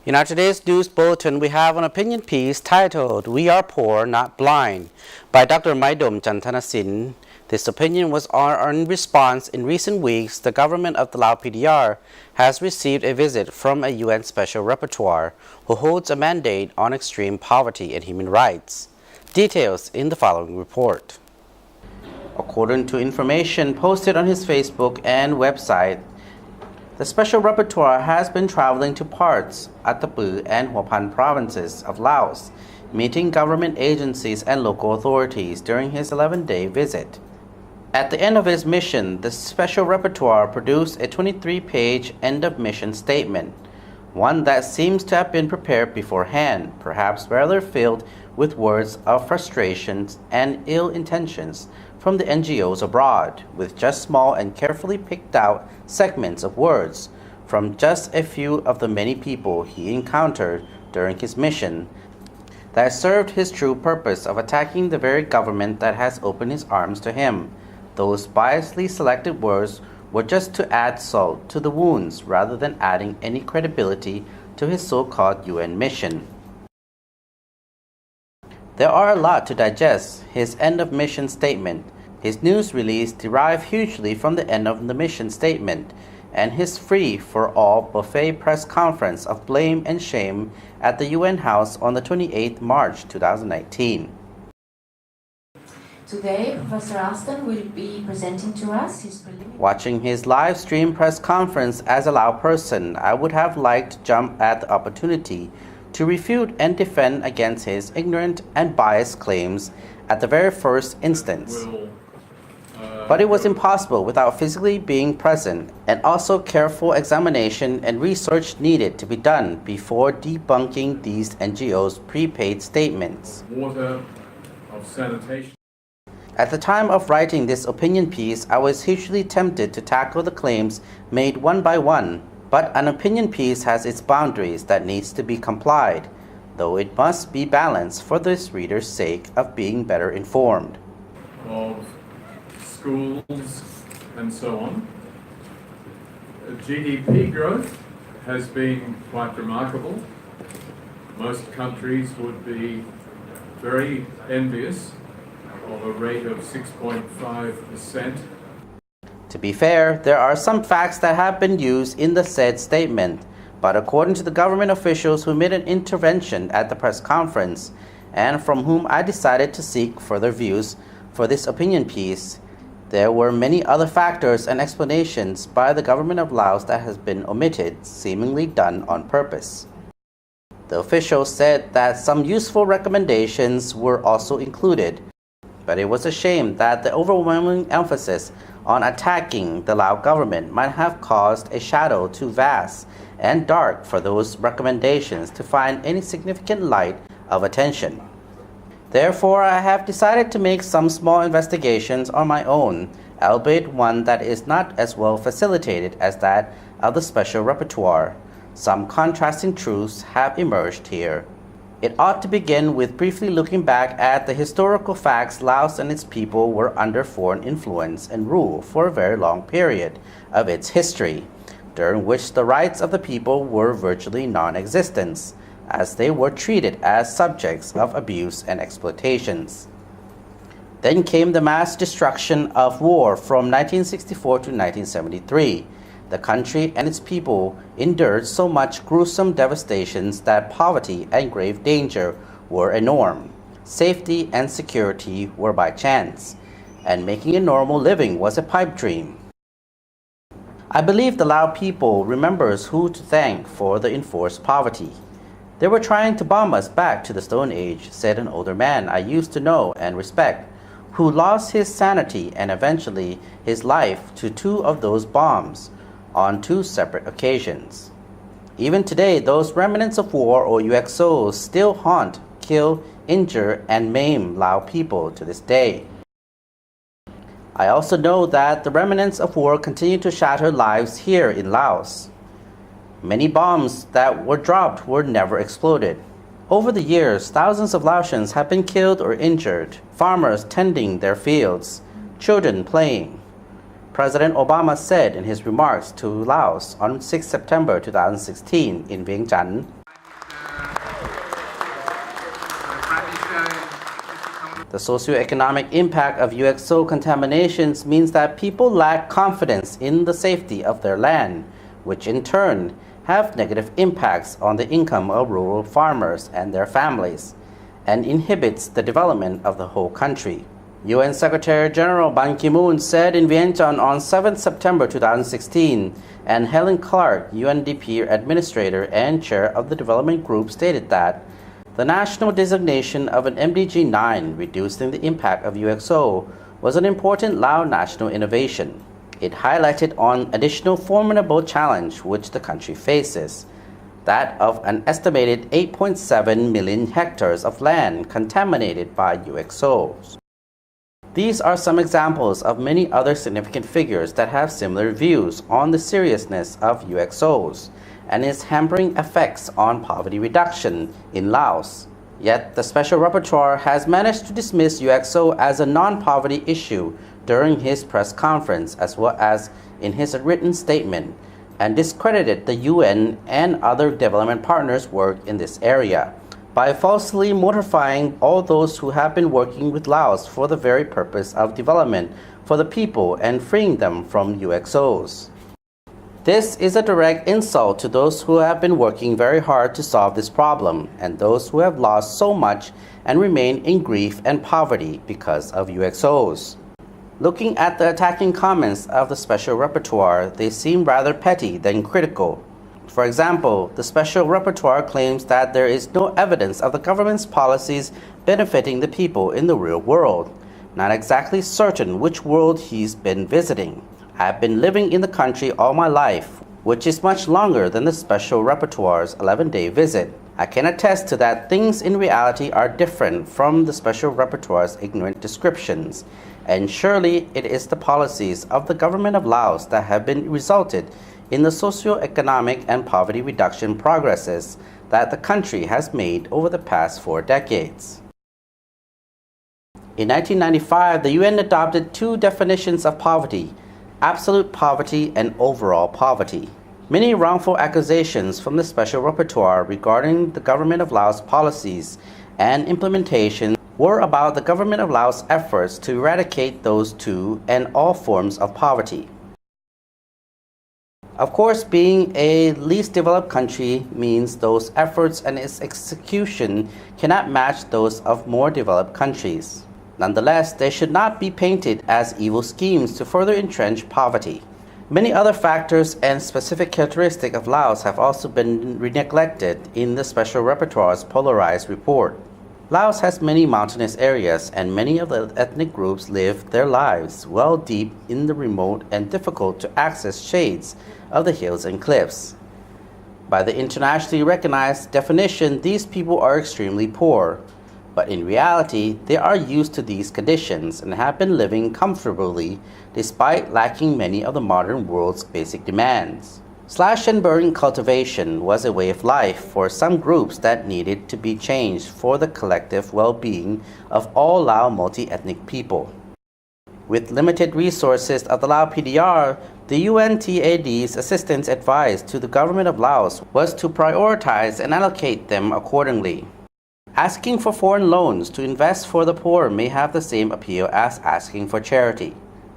In our today's news bulletin, we have an opinion piece titled, "We Are Poor, Not Blind," by Dr. Maydom Chanthanasinh. This opinion was in response in recent weeks the government of the Lao PDR has received a visit from a UN Special Rapporteur who holds a mandate on extreme poverty and human rights. Details in the following report. According to information posted on his Facebook and website, the Special Rapporteur has been traveling to parts Attapeu and Hua Phan provinces of Laos, meeting government agencies and local authorities during his 11-day visit. At the end of his mission, the Special Rapporteur produced a 23-page end-of-mission statement, one that seems to have been prepared beforehand, perhaps rather filled with words of frustrations and ill intentions from the NGOs abroad, with just small and carefully picked out segments of words from just a few of the many people he encountered during his mission that served his true purpose of attacking the very government that has opened its arms to him. Those biasly selected words were just to add salt to the wounds rather than adding any credibility to his so-called UN mission. There are a lot to digest. His end-of-mission statement, his news release derived hugely from the end of the mission statement, and his free-for-all buffet press conference of blame and shame at the UN House on the 28th March 2019. Today, Professor Alston will be presenting to us his preliminary... Watching his live stream press conference as a Lao person, I would have liked to jump at the opportunity to refute and defend against his ignorant and biased claims at the very first instance. But it was impossible without physically being present, and also careful examination and research needed to be done before debunking these NGOs' prepaid statements. Water, of sanitation. At the time of writing this opinion piece, I was hugely tempted to tackle the claims made one by one, but an opinion piece has its boundaries that needs to be complied, though it must be balanced for this reader's sake of being better informed. Of schools and so on. GDP growth has been quite remarkable. Most countries would be very envious of a rate of 6.5%. To be fair, there are some facts that have been used in the said statement, but according to the government officials who made an intervention at the press conference, and from whom I decided to seek further views for this opinion piece, there were many other factors and explanations by the government of Laos that has been omitted, seemingly done on purpose. The officials said that some useful recommendations were also included, but it was a shame that the overwhelming emphasis on attacking the Lao government might have caused a shadow too vast and dark for those recommendations to find any significant light of attention. Therefore, I have decided to make some small investigations on my own, albeit one that is not as well facilitated as that of the Special Rapporteur. Some contrasting truths have emerged here. It ought to begin with briefly looking back at the historical facts. Laos and its people were under foreign influence and rule for a very long period of its history, during which the rights of the people were virtually non-existent, as they were treated as subjects of abuse and exploitations. Then came the mass destruction of war from 1964 to 1973. The country and its people endured so much gruesome devastations that poverty and grave danger were a norm. Safety and security were by chance, and making a normal living was a pipe dream. I believe the Lao people remembers who to thank for the enforced poverty. "They were trying to bomb us back to the Stone Age," said an older man I used to know and respect, who lost his sanity and eventually his life to two of those bombs on two separate occasions. Even today, those remnants of war, or UXOs, still haunt, kill, injure, and maim Lao people to this day. I also know that the remnants of war continue to shatter lives here in Laos. Many bombs that were dropped were never exploded. Over the years, thousands of Laotians have been killed or injured, farmers tending their fields, children playing. President Obama said in his remarks to Laos on 6 September 2016 in Vientiane, The socioeconomic impact of UXO contaminations means that people lack confidence in the safety of their land, which in turn have negative impacts on the income of rural farmers and their families, and inhibits the development of the whole country. UN Secretary General Ban Ki-moon said in Vientiane on 7 September 2016, and Helen Clark, UNDP Administrator and Chair of the Development Group, stated that the national designation of an MDG 9, reducing the impact of UXO, was an important Lao national innovation. It highlighted an additional formidable challenge which the country faces, that of an estimated 8.7 million hectares of land contaminated by UXOs. These are some examples of many other significant figures that have similar views on the seriousness of UXOs and its hampering effects on poverty reduction in Laos. Yet the Special Rapporteur has managed to dismiss UXO as a non-poverty issue during his press conference as well as in his written statement, and discredited the UN and other development partners' work in this area by falsely mortifying all those who have been working with Laos for the very purpose of development for the people and freeing them from UXOs. This is a direct insult to those who have been working very hard to solve this problem and those who have lost so much and remain in grief and poverty because of UXOs. Looking at the attacking comments of the Special Rapporteur, they seem rather petty than critical. For example, the Special Rapporteur claims that there is no evidence of the government's policies benefiting the people in the real world. Not exactly certain which world he's been visiting. I've been living in the country all my life, which is much longer than the Special Rapporteur's 11-day visit. I can attest to that things in reality are different from the Special Rapporteur's ignorant descriptions, and surely it is the policies of the government of Laos that have been resulted in the socio-economic and poverty reduction progresses that the country has made over the past 4 decades. In 1995, the UN adopted 2 definitions of poverty: absolute poverty and overall poverty. Many wrongful accusations from the Special Rapporteur regarding the government of Laos policies and implementation were about the government of Laos' efforts to eradicate those 2 and all forms of poverty. Of course, being a least developed country means those efforts and its execution cannot match those of more developed countries. Nonetheless, they should not be painted as evil schemes to further entrench poverty. Many other factors and specific characteristics of Laos have also been neglected in the Special Rapporteur's polarized report. Laos has many mountainous areas, and many of the ethnic groups live their lives well deep in the remote and difficult to access shades of the hills and cliffs. By the internationally recognized definition, these people are extremely poor. But in reality, they are used to these conditions and have been living comfortably despite lacking many of the modern world's basic demands. Slash and burn cultivation was a way of life for some groups that needed to be changed for the collective well-being of all Lao multi-ethnic people. With limited resources of the Lao PDR, the UNTAD's assistance advice to the government of Laos was to prioritize and allocate them accordingly. Asking for foreign loans to invest for the poor may have the same appeal as asking for charity.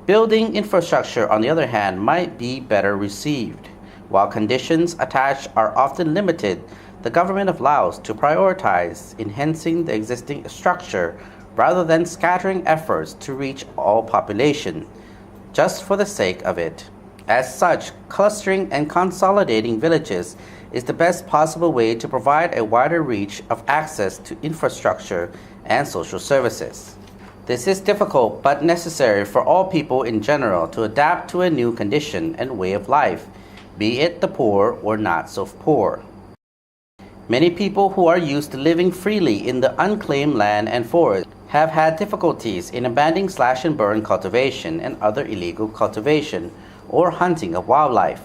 Building infrastructure, on the other hand, might be better received. While conditions attached are often limited, the government of Laos to prioritize enhancing the existing structure rather than scattering efforts to reach all population, just for the sake of it. As such, clustering and consolidating villages is the best possible way to provide a wider reach of access to infrastructure and social services. This is difficult but necessary for all people in general to adapt to a new condition and way of life, be it the poor or not so poor. Many people who are used to living freely in the unclaimed land and forest have had difficulties in abandoning slash and burn cultivation and other illegal cultivation or hunting of wildlife.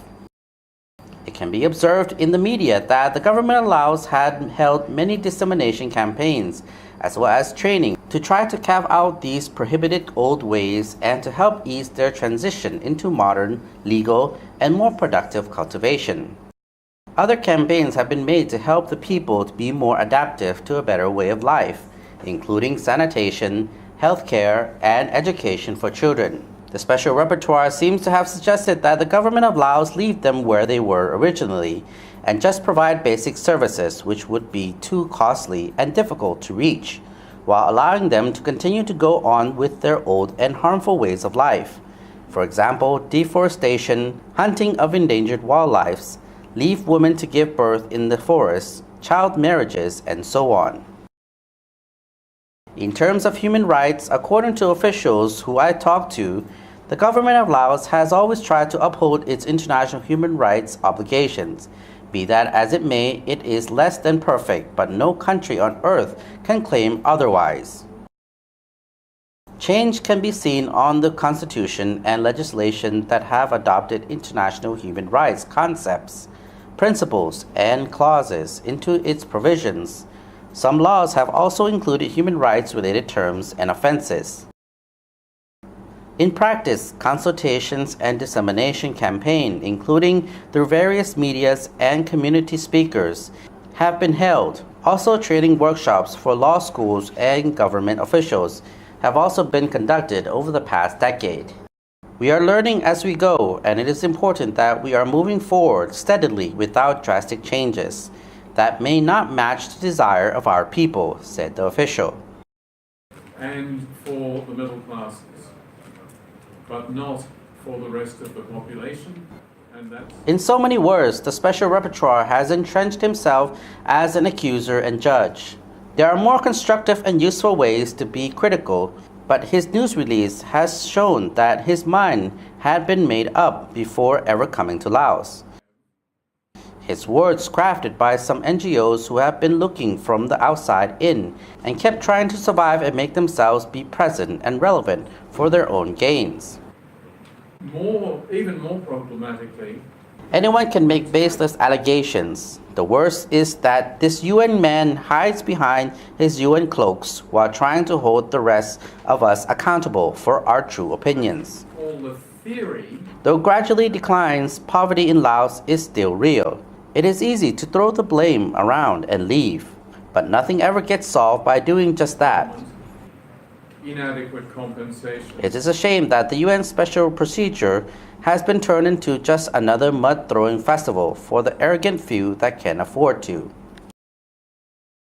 It can be observed in the media that the government of Laos had held many dissemination campaigns as well as training to try to carve out these prohibited old ways and to help ease their transition into modern, legal, and more productive cultivation. Other campaigns have been made to help the people to be more adaptive to a better way of life, including sanitation, healthcare, and education for children. The special rapporteur seems to have suggested that the government of Laos leave them where they were originally and just provide basic services, which would be too costly and difficult to reach, while allowing them to continue to go on with their old and harmful ways of life. For example, deforestation, hunting of endangered wildlife, leave women to give birth in the forests, child marriages, and so on. In terms of human rights, according to officials who I talked to, the government of Laos has always tried to uphold its international human rights obligations. Be that as it may, it is less than perfect, but no country on earth can claim otherwise. Change can be seen on the constitution and legislation that have adopted international human rights concepts, principles, and clauses into its provisions. Some laws have also included human rights-related terms and offenses. In practice, consultations and dissemination campaigns, including through various medias and community speakers, have been held. Also, training workshops for law schools and government officials have also been conducted over the past decade. We are learning as we go, and it is important that we are moving forward steadily without drastic changes that may not match the desire of our people, said the official. And for the middle classes, but not for the rest of the population. And that's... In so many words, the special rapporteur has entrenched himself as an accuser and judge. There are more constructive and useful ways to be critical, but his news release has shown that his mind had been made up before ever coming to Laos. His words crafted by some NGOs who have been looking from the outside in and kept trying to survive and make themselves be present and relevant for their own gains. Even more problematically, anyone can make baseless allegations. The worst is that this UN man hides behind his UN cloaks while trying to hold the rest of us accountable for our true opinions. all the theory... Though gradually declines, poverty in Laos is still real. It is easy to throw the blame around and leave, but nothing ever gets solved by doing just that. inadequate compensation. It is a shame that the UN special procedure has been turned into just another mud-throwing festival for the arrogant few that can afford to.